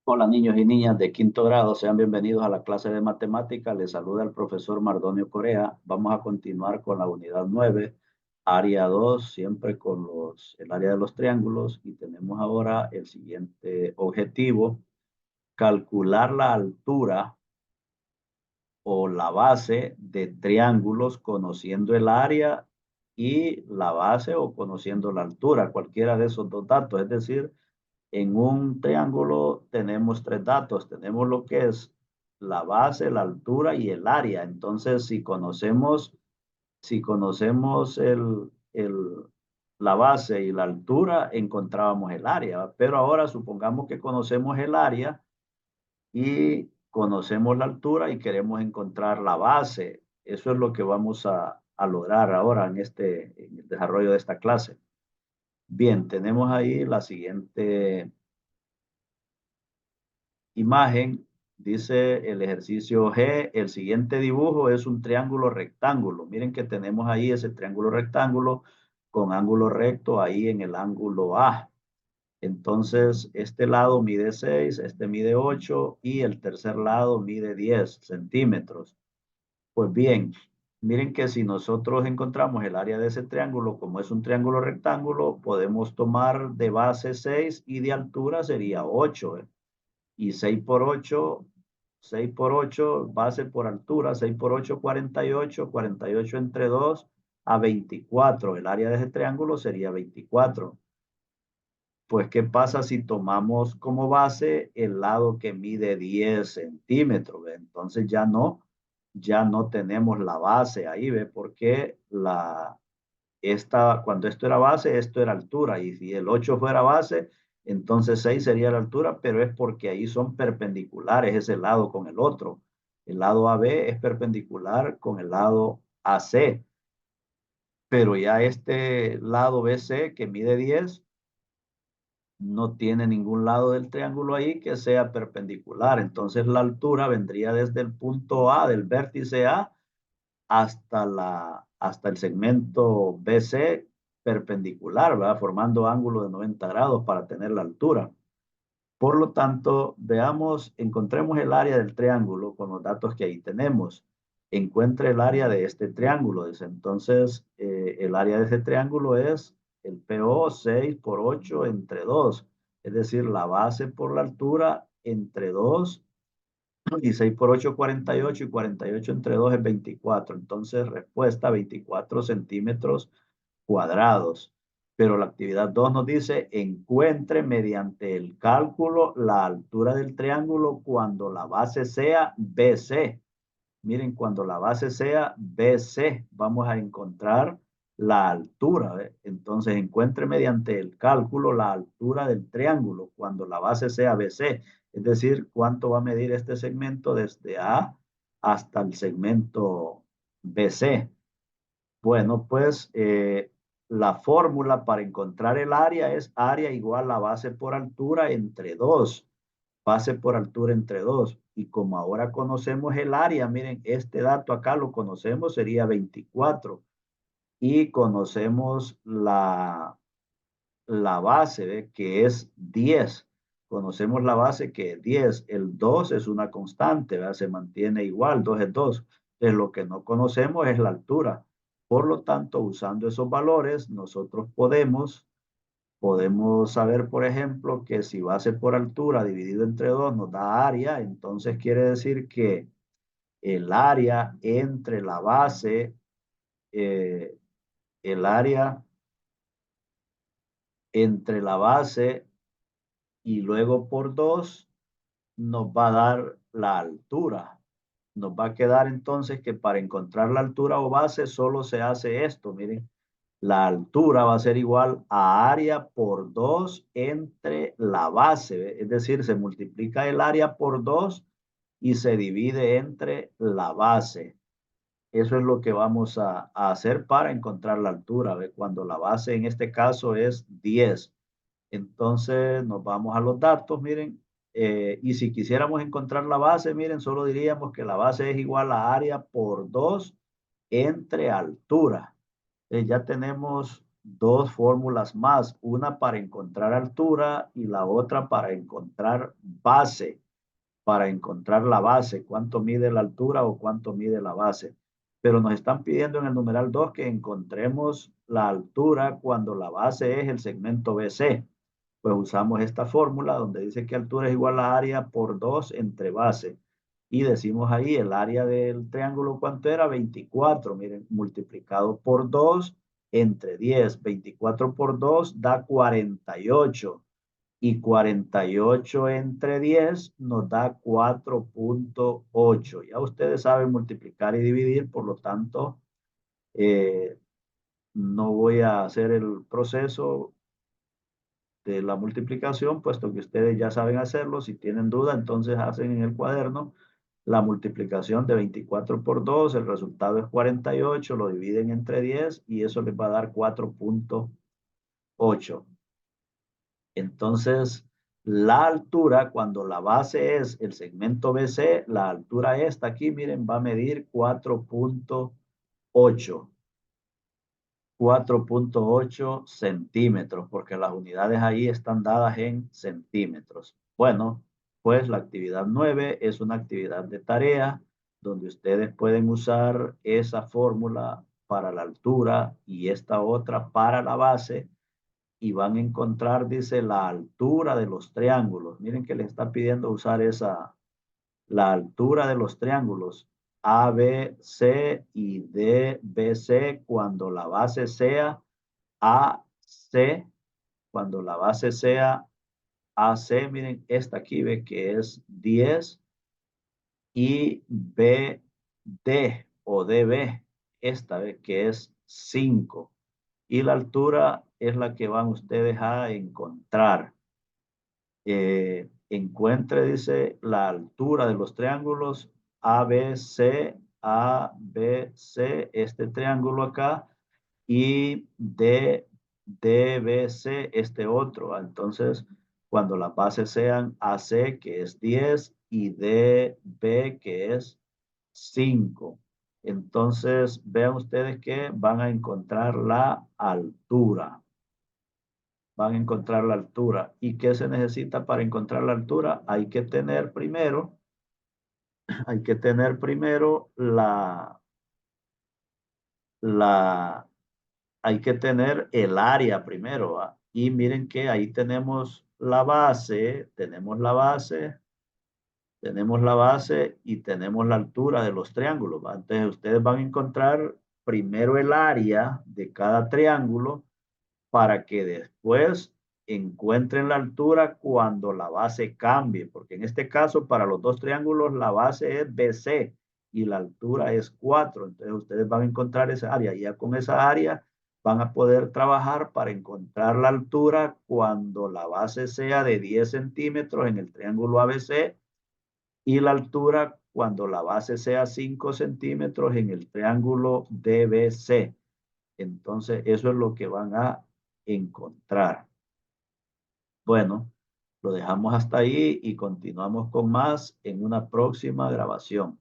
Hola niños y niñas de quinto grado, sean bienvenidos a la clase de matemática. Les saluda el profesor Mardonio Corea. Vamos a continuar con la unidad 9, área 2, siempre con el área de los triángulos. Y tenemos ahora el siguiente objetivo: calcular la altura o la base de triángulos conociendo el área y la base o conociendo la altura, cualquiera de esos dos datos. Es decir, en un triángulo tenemos tres datos. Tenemos lo que es la base, la altura y el área. Entonces, si conocemos la base y la altura, encontrábamos el área. Pero ahora supongamos que conocemos el área y conocemos la altura y queremos encontrar la base. Eso es lo que vamos a lograr ahora en el desarrollo de esta clase. Bien, tenemos ahí la siguiente imagen. Dice el ejercicio G: el siguiente dibujo es un triángulo rectángulo. Miren que tenemos ahí ese triángulo rectángulo con ángulo recto ahí en el ángulo A. Entonces, este lado mide 6, este mide 8 y el tercer lado mide 10 centímetros. Pues bien, miren que si nosotros encontramos el área de ese triángulo, como es un triángulo rectángulo, podemos tomar de base 6 y de altura sería 8. Y 6 por 8, base por altura, 6 por 8, 48, 48 entre 2 a 24. El área de ese triángulo sería 24. Pues, ¿qué pasa si tomamos como base el lado que mide 10 centímetros? ¿Ve? Entonces ya no tenemos la base ahí, ¿ve? Porque cuando esto era base, esto era altura. Y si el 8 fuera base, entonces 6 sería la altura, pero es porque ahí son perpendiculares ese lado con el otro. El lado AB es perpendicular con el lado AC, pero ya este lado BC que mide 10 no tiene ningún lado del triángulo ahí que sea perpendicular. Entonces la altura vendría desde el punto A, del vértice A, hasta el segmento BC perpendicular, ¿verdad? Formando ángulo de 90 grados para tener la altura. Por lo tanto, encontremos el área del triángulo con los datos que ahí tenemos. Encuentre el área de este triángulo. Dice, entonces, el área de este triángulo es el PO 6 por 8 entre 2. Es decir, la base por la altura entre 2 y 6 por 8, 48 y 48 entre 2 es 24. Entonces, respuesta 24 centímetros cuadrados. Pero la actividad 2 nos dice: encuentre mediante el cálculo la altura del triángulo cuando la base sea BC. Miren, cuando la base sea BC, vamos a encontrar la altura, ¿ve? Entonces, encuentre mediante el cálculo la altura del triángulo cuando la base sea BC. Es decir, cuánto va a medir este segmento desde A hasta el segmento BC. Bueno, pues la fórmula para encontrar el área es área igual a base por altura entre 2. Base por altura entre 2. Y como ahora conocemos el área, miren, este dato acá lo conocemos, sería 24. Y conocemos la base, ¿ve? Que es 10. Conocemos la base que es 10. El 2 es una constante, ¿verdad? Se mantiene igual, 2 es 2. Entonces, lo que no conocemos es la altura. Por lo tanto, usando esos valores, nosotros podemos saber, por ejemplo, que si base por altura dividido entre 2 nos da área. Entonces quiere decir que el área entre la base, eh, el área entre la base y luego por 2 nos va a dar la altura. Nos va a quedar entonces que para encontrar la altura o base solo se hace esto. Miren, la altura va a ser igual a área por 2 entre la base. ¿Ve? Es decir, se multiplica el área por 2 y se divide entre la base. Eso es lo que vamos a hacer para encontrar la altura. ¿Ve? Cuando la base en este caso es 10. Entonces nos vamos a los datos, miren, y si quisiéramos encontrar la base, miren, solo diríamos que la base es igual a área por 2 entre altura. Ya tenemos dos fórmulas más, una para encontrar altura y la otra para encontrar base, para encontrar la base, cuánto mide la altura o cuánto mide la base. Pero nos están pidiendo en el numeral 2 que encontremos la altura cuando la base es el segmento BC. Pues usamos esta fórmula donde dice que altura es igual a área por 2 entre base. Y decimos ahí el área del triángulo, ¿cuánto era? 24, miren, multiplicado por 2 entre 10. 24 por 2 da 48. Y 48 entre 10 nos da 4.8. Ya ustedes saben multiplicar y dividir, por lo tanto, eh, no voy a hacer el proceso de la multiplicación, puesto que ustedes ya saben hacerlo. Si tienen duda, entonces hacen en el cuaderno la multiplicación de 24 por 2, el resultado es 48, lo dividen entre 10 y eso les va a dar 4.8. Entonces, la altura, cuando la base es el segmento BC, la altura esta aquí, miren, va a medir 4.8. 4.8 centímetros, porque las unidades ahí están dadas en centímetros. Bueno, pues la actividad 9 es una actividad de tarea donde ustedes pueden usar esa fórmula para la altura y esta otra para la base y van a encontrar, dice, la altura de los triángulos. Miren que les está pidiendo usar la altura de los triángulos ABC y DBC cuando la base sea AC, cuando la base sea AC, miren, esta aquí ve que es 10 y BD o DB, esta ve que es 5. Y la altura es la que van ustedes a encontrar. Encuentre, dice, la altura de los triángulos ABC, ABC, este triángulo acá, y DBC, este otro. Entonces, cuando las bases sean AC, que es 10, y DB, que es 5. Entonces, vean ustedes que van a encontrar la altura. Van a encontrar la altura. ¿Y qué se necesita para encontrar la altura? Hay que tener primero la, hay que tener el área primero, ¿va? Y miren que ahí tenemos la base y tenemos la altura de los triángulos, ¿va? Entonces ustedes van a encontrar primero el área de cada triángulo para que después encuentren la altura cuando la base cambie, porque en este caso para los dos triángulos la base es BC y la altura es 4. Entonces ustedes van a encontrar esa área y ya con esa área van a poder trabajar para encontrar la altura cuando la base sea de 10 centímetros en el triángulo ABC y la altura cuando la base sea 5 centímetros en el triángulo DBC. Entonces, eso es lo que van a encontrar. Bueno, lo dejamos hasta ahí y continuamos con más en una próxima grabación.